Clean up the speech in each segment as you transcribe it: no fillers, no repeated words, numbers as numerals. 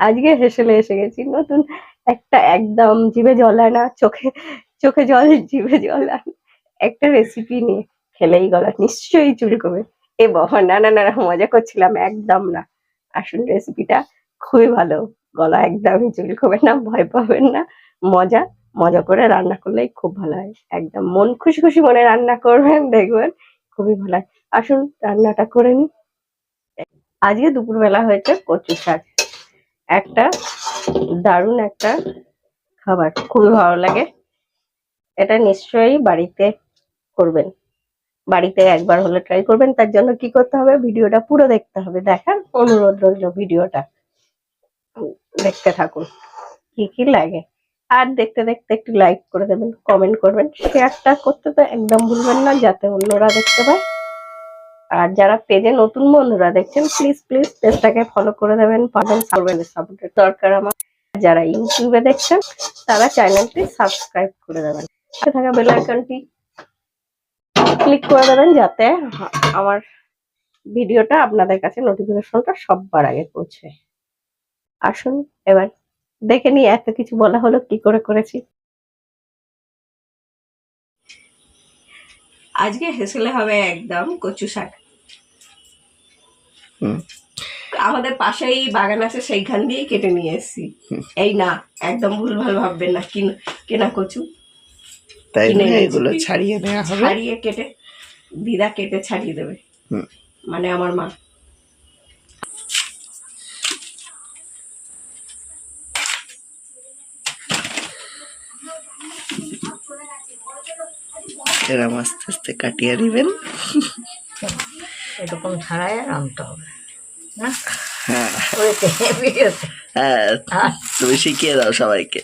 আজকে হেসেলে এসে গেছি নতুন একটা, একদম জিভে জল আনা, চোখে চোখে জল, জিভে জল আনা একটা রেসিপি নিয়ে। খেলেই গলা নিশ্চয়ই চুলকবে। এ বাবা, না না না, মজা করছিলাম, একদম না। আসল রেসিপিটা খুবই ভালো, গলা একদমই চুলকবে না, ভয় পাবেন না। মজা মজা করে রান্না করলেই খুব ভালো হয়, একদম মন খুশি খুশি মনে রান্না করবেন, দেখবেন খুবই ভালো হয়। আসুন রান্নাটা করে নি। আজকে দুপুরবেলা হয়েছে কচু শাক, একটা দারুণ একটা খাবার, খুবই ভালো লাগে। এটা নিশ্চয়ই বাড়িতে করবেন, বাড়িতে একবার হলে ট্রাই করবেন। তার জন্য কি করতে হবে, ভিডিওটা পুরো দেখতে হবে, দেখার অনুরোধ রইল, ভিডিওটা দেখতে থাকুন কি কি লাগে। আর দেখতে দেখতে একটু লাইক করে দেবেন, কমেন্ট করবেন, শেয়ারটা করতে তো একদম ভুলবেন না, যাতে অন্যরা দেখতে পায়। আর যারা পেজে নতুন বন্ধুরা দেখছেন, প্লিজ প্লিজ পেজটাকে ফলো করে দেবেন, পাবেন সাপোর্টের দরকার আমার। যারা ইউটিউবে দেখছেন তারা চ্যানেলটি সাবস্ক্রাইব করে দেবেন, সাথে থাকা বেল আইকনটি ক্লিক করে দেবেন, যাতে আমার ভিডিওটা আপনাদের কাছে নোটিফিকেশনটা সবার আগে পৌঁছে। আসুন এবার দেখে নিই এত কিছু বলা হলো কি করে করেছি। আজকে হেসেলে হবে একদম কচু শাক। আমাদের পাশেই বাগান আছে, সেইখান দিয়েই কেটে নিয়ে এসেছি। এই না, একদম ভুলভাল ভাববেন না, কেনা কচু। তাই এগুলো ছাড়িয়ে নেওয়া হবে, ছাড়িয়ে কেটে দিদা কেটে ছাড়িয়ে দেবে, মানে আমার মা। এরকম আস্তে আস্তে কাটিয়ে দিবেন, এরকম ছাড়াই আনতে হবে। হ্যাঁ তুমি শিখিয়ে দাও সবাইকে,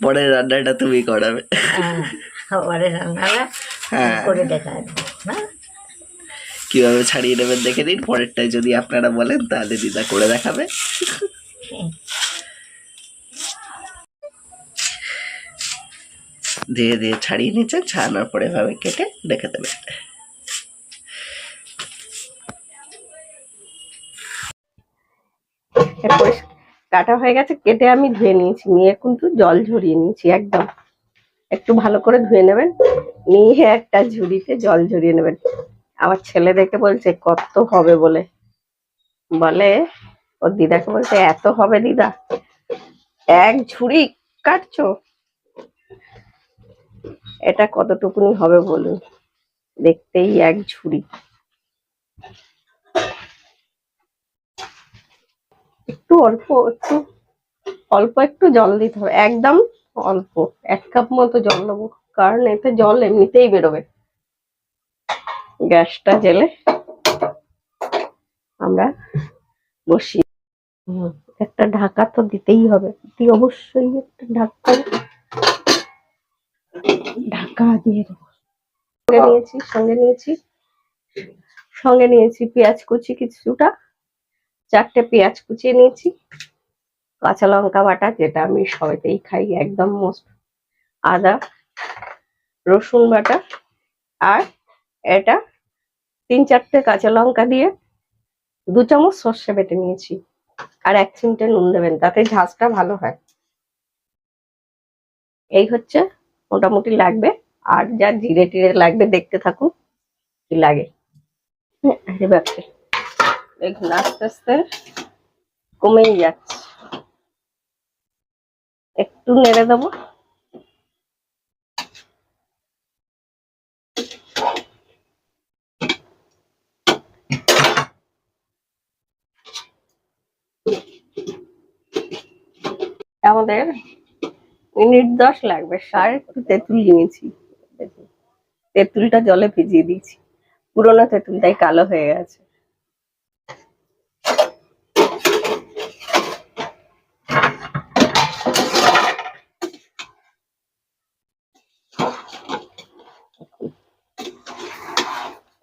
পরের রান্নাটা তুমি করাবে। পরের রান্নাটা করে দেখা কিভাবে ছাড়িয়ে নেবেন দেখে দিন, পরেরটাই যদি আপনারা বলেন তাহলে দিদা করে দেখাবে। ধীরে ধীরে ছাড়িয়ে নিচ্ছেন, ছাড়ানোর পরে এভাবে কেটে রেখে দেবেন। কাটা হয়ে গেছে, কেটে আমি ধুয়ে নিয়েছি, নিয়ে কিন্তু জল ঝরিয়ে নিয়েছি, একদম একটু ভালো করে ধুয়ে নেবেন, নিয়ে একটা ঝুড়িতে জল ঝরিয়ে নেবেন। আমার ছেলে দেখে বলছে কত হবে বলে, বলে ওর দিদাকে বলছে এত হবে দিদা, এক ঝুড়ি কাটছো, এটা কতটুকুনি হবে বলুন, দেখতেই এক ঝুড়ি। একটু অল্প একটু জল দিতে হবে, একদম অল্প 1 কাপ মতো জল দেবো, কারণ এতে জল এমনিতেই বেরোবে। গ্যাসটা জেলে আমরা বসি, একটা ঢাকা তো দিতেই হবে, অবশ্যই একটা ঢাকা দিয়ে দেবো। সঙ্গে নিয়েছি পেঁয়াজ কুচি কিছুটা, 4টে পেঁয়াজ কুচিয়ে নিয়েছি, কাঁচা লঙ্কা বাটা, যেটা আমি সবাইতেই খাই একদম মোস্ট, আদা রসুন বাটা, আর এটা 3-4টে কাঁচা লঙ্কা দিয়ে 2 চামচ সর্ষে বেটে নিয়েছি, আর 1 চিমটে নুন দেবেন, তাতে ঝাঁজটা ভালো হয়। এই হচ্ছে মোটামুটি লাগবে, আর যা জিরে টিরে লাগবে দেখতে থাকুন কি লাগে। দেখুন আস্তে আস্তে কমেই যাচ্ছে, একটু নেড়ে দেবো। আমাদের মিনিট 10 লাগবে। একটু তেঁতুল নিয়েছি, তেঁতুলটা জলে ভিজিয়ে দিয়েছি, পুরোনো তেঁতুলটাই কালো হয়ে গেছে।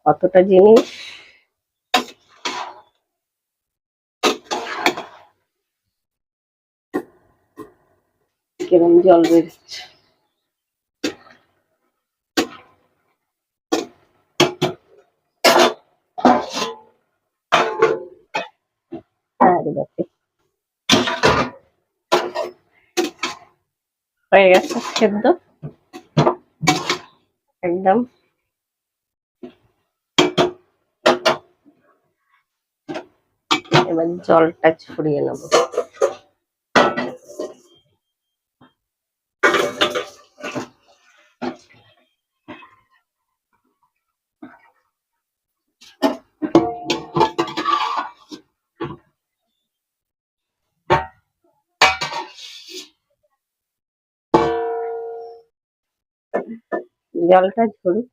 অতটা জিনিস কিরম জল বেরোচ্ছে, হয়ে গেছে সেদ্ধ একদম। এবার জলটা ছড়িয়ে নেব। জলটা ঝরুক।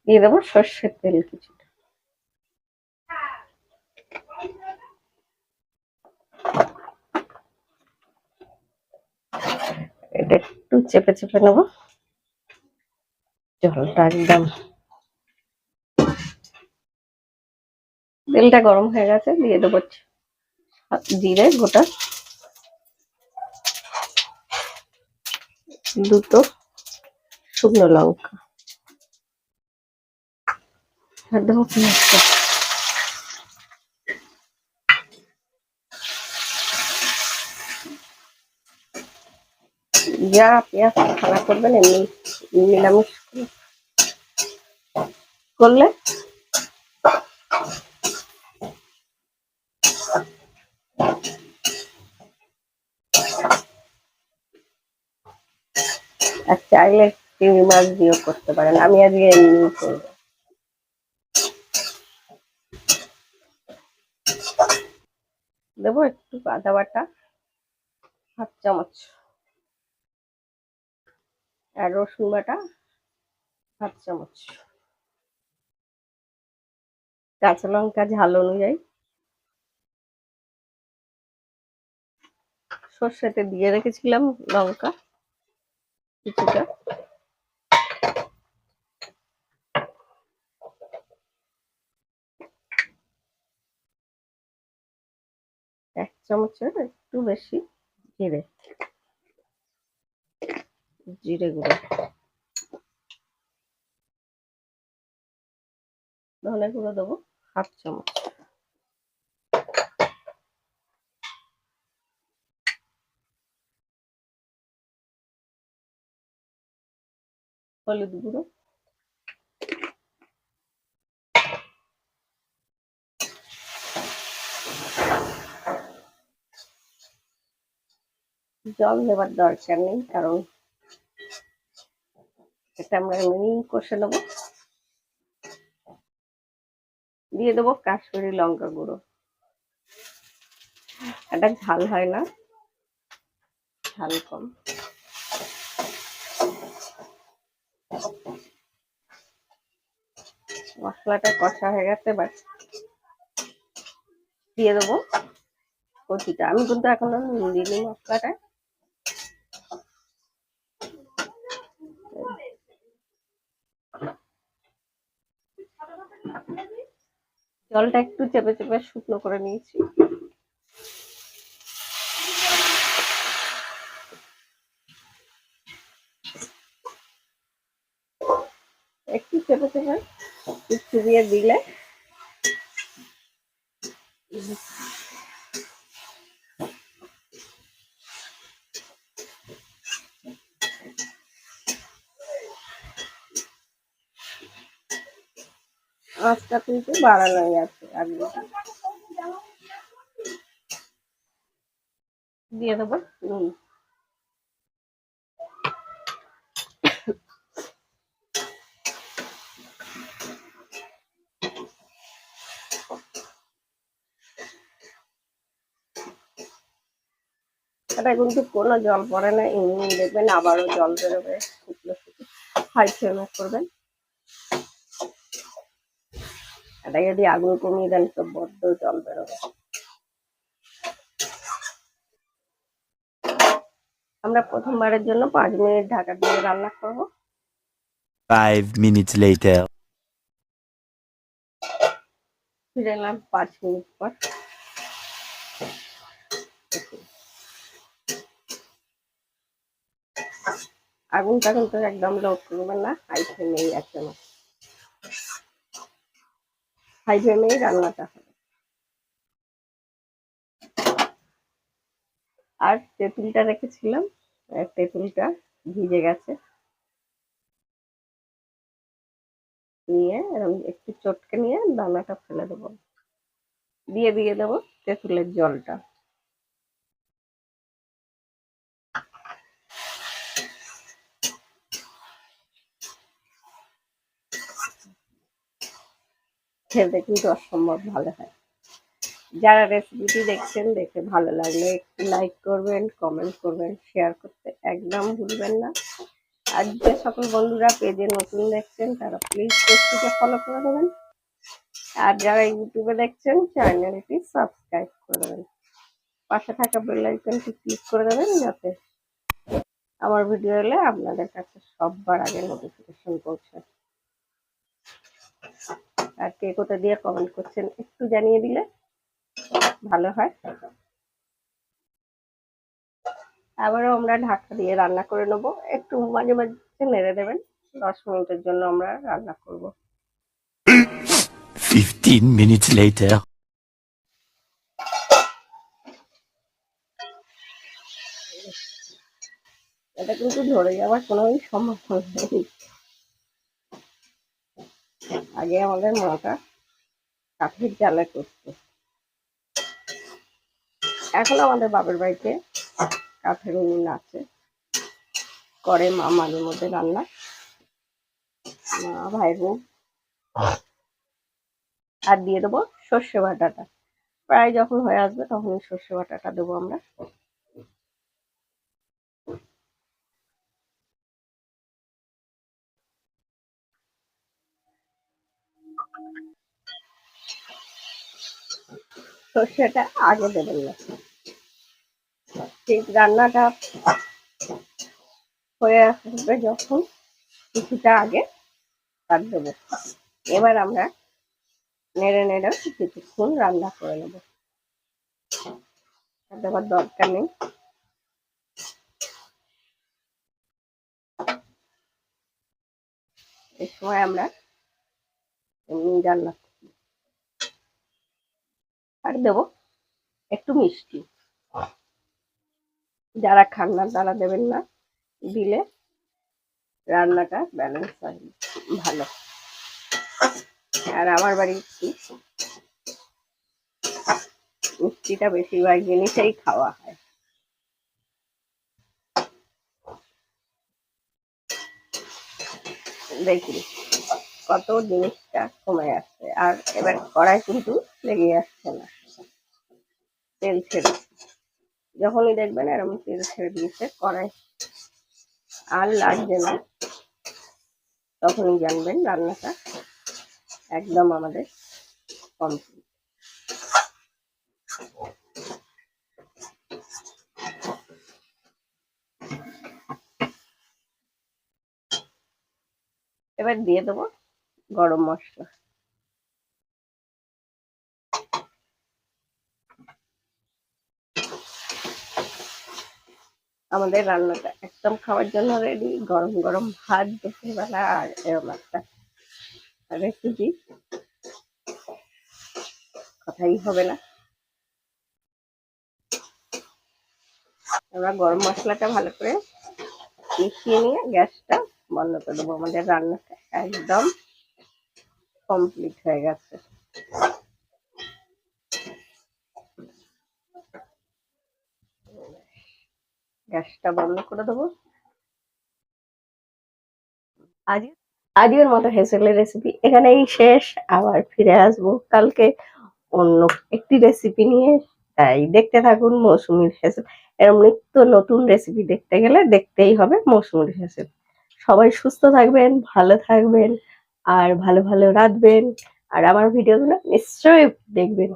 দিয়ে দেবো সর্ষের তেল কিছুটা। এটা একটু চেপে চেপে নেবো। জলটা একদম, তেলটা গরম হয়ে গেছে, দিয়ে দেবো জিরে গোটা, দুটো শুকনো লঙ্কা, আর দেবো পেঁয়াজটা। যা পেঁয়াজ খানা করবেন এমনি নিরামিষ করলে আর চাইলে চিংড়ি মাছ দিয়েও করতে পারেন, আমি আজকে এমনি করবো। দেবো একটু আদা বাটা 1/2 চামচ, আর রসুন বাটা 1/2 চামচ, কাঁচা লঙ্কা ঝাল অনুযায়ী, সর্ষেতে দিয়ে রেখেছিলাম লঙ্কা কিছুটা, এক চামচের একটু বেশি জিরে, জিরে গুঁড়ো, ধনে গুঁড়ো দেবো 1/2 চামচ, হলুদ গুঁড়ো, জল দেওয়ার দরকার নেই কারণ এটা আমরা এমনি কষে নেবো। দিয়ে দেবো কাশ্মীরি লঙ্কা গুঁড়ো, এটা ঝাল হয় না, ঝাল কম। মশলাটা কষা হয়ে গেছে, এবার দিয়ে দেবো কচিটা। আমি কিন্তু এখনো নুন দিইনি মশলাটা। জলটা একটু চেপে চেপে শুকনো করে নিয়েছি। একটু চেপে চেপে একটু দিয়ে দিলে আঁচটা কিন্তু বাড়ানোই আছে। আগে দিয়ে দেবো নুন, এটা কিন্তু কোনো জল পড়ে না, এমনি দেখবেন আবারও জল বেরোবে। শুকনো শুকনো হাই ফ্লেমে করবেন। এটা যদি আগুন কমিয়ে দেন তো বড্ড জল বেরোবে। আমরা প্রথমবারের জন্য 5 মিনিট ঢাকা দিয়ে রান্না করব। 5 minutes later. ফিরে এলাম 5 মিনিট পর। আগুনটা কিন্তু একদম লো করবেন না, হাই ফ্লেমেই রাখবেন, হাই ফ্লেমেই রান্নাটা হবে। আর তেঁতুলটা রেখেছিলাম, তেঁতুলটা ভিজে গেছে, নিয়ে এরকম একটু চটকে নিয়ে দানাটা ফেলে দেবো, দিয়ে দেবো তেঁতুলের জলটা। খেতে কিন্তু অসম্ভব ভালো হয়। যারা রেসিপিটি দেখছেন, দেখে ভালো লাগলে একটু লাইক করবেন, কমেন্ট করবেন, শেয়ার করতে একদম ভুলবেন না। আর যে সকল বন্ধুরা পেজে নতুন দেখছেন তারা প্লিজ পেজটিকে ফলো করে দেবেন। আর যারা ইউটিউবে দেখছেন চ্যানেলটি সাবস্ক্রাইব করে দেবেন, পাশে থাকা বেল আইকনটি ক্লিক করে দেবেন যাতে আমার ভিডিও এলে আপনাদের কাছে সবার আগে নোটিফিকেশন পৌঁছায়। আর কে কোথা দিয়ে কমেন্ট করছেন একটু জানিয়ে দিলে ভালো হয়। আবারও আমরা ঢাকা দিয়ে রান্না করে নেব, একটু মাঝে মাঝে নেড়ে দেবেন। 10 মিনিটের জন্য আমরা রান্না করব। 15 minutes later. এটা কিন্তু ধরে যাওয়ার কোনোই সম্ভাবনা নেই। আগে আমাদের মাটা কাঠের জালে করতো, এখন আমাদের বাপের বাড়িতে কাঠের উনুন আছে, করে মা মাঝে মধ্যে রান্না, মা ভাই বোন। আর দিয়ে দেবো সর্ষে বাটাটা, প্রায় যখন হয়ে আসবে তখন সর্ষে বাটাটা দেবো আমরা। সর্ষেটা আগে দেবেন না, ঠিক রান্নাটা হয়ে আসবে যখন কিছুটা আগে তার দেবো। এবার আমরা নেড়ে নেড়ে কিছুক্ষণ রান্না করে নেব, দেওয়ার দরকার নেই। এই সময় আমরা রান্না আর দেবো একটু মিষ্টি, যারা খান না তারা দেবেন না, দিলে রান্নাটা ব্যালেন্স হয় ভালো। আর আমার বাড়ি মিষ্টিটা বেশিরভাগ জিনিসেই খাওয়া হয়। দেখুন কত জিনিসটা কমে আসছে, আর এবার কড়াই কিন্তু লেগে আসছে না, তেল ছেড়ে। যখনই দেখবেন এরকম তেল ছেড়ে দিয়েছে কড়াই আর লাগছে না, তখনই জানবেন রান্নাটা একদম আমাদের কমপ্লিট। এবার দিয়ে দেবো গরম মশলা। আমাদের রান্নাটা একদম খাওয়ার জন্য রেডি। গরম গরম ভাত দুপুরবেলা আর এরকম একটা রেসিপি, কথাই হবে না। আমরা গরম মশলাটা ভালো করে মিশিয়ে নিয়ে গ্যাসটা বন্ধ করে দেবো। আমাদের রান্নাটা একদম কমপ্লিট হয়ে গেছে। গ্যাসটা বন্ধ করে দেবো। আজকের মতো হেসেলের রেসিপি এখানেই শেষ। আবার ফিরে আসবো কালকে অন্য একটি রেসিপি নিয়ে। তাই দেখতে থাকুন মৌসুমীর হেসেল। এরকম নিত্য নতুন রেসিপি দেখতে গেলে দেখতেই হবে মৌসুমীর হেসেল। সবাই সুস্থ থাকবেন, ভালো থাকবেন, আর ভালো ভালো রাঁধবেন। আর আমার ভিডিওগুলো নিশ্চয়ই দেখবেন।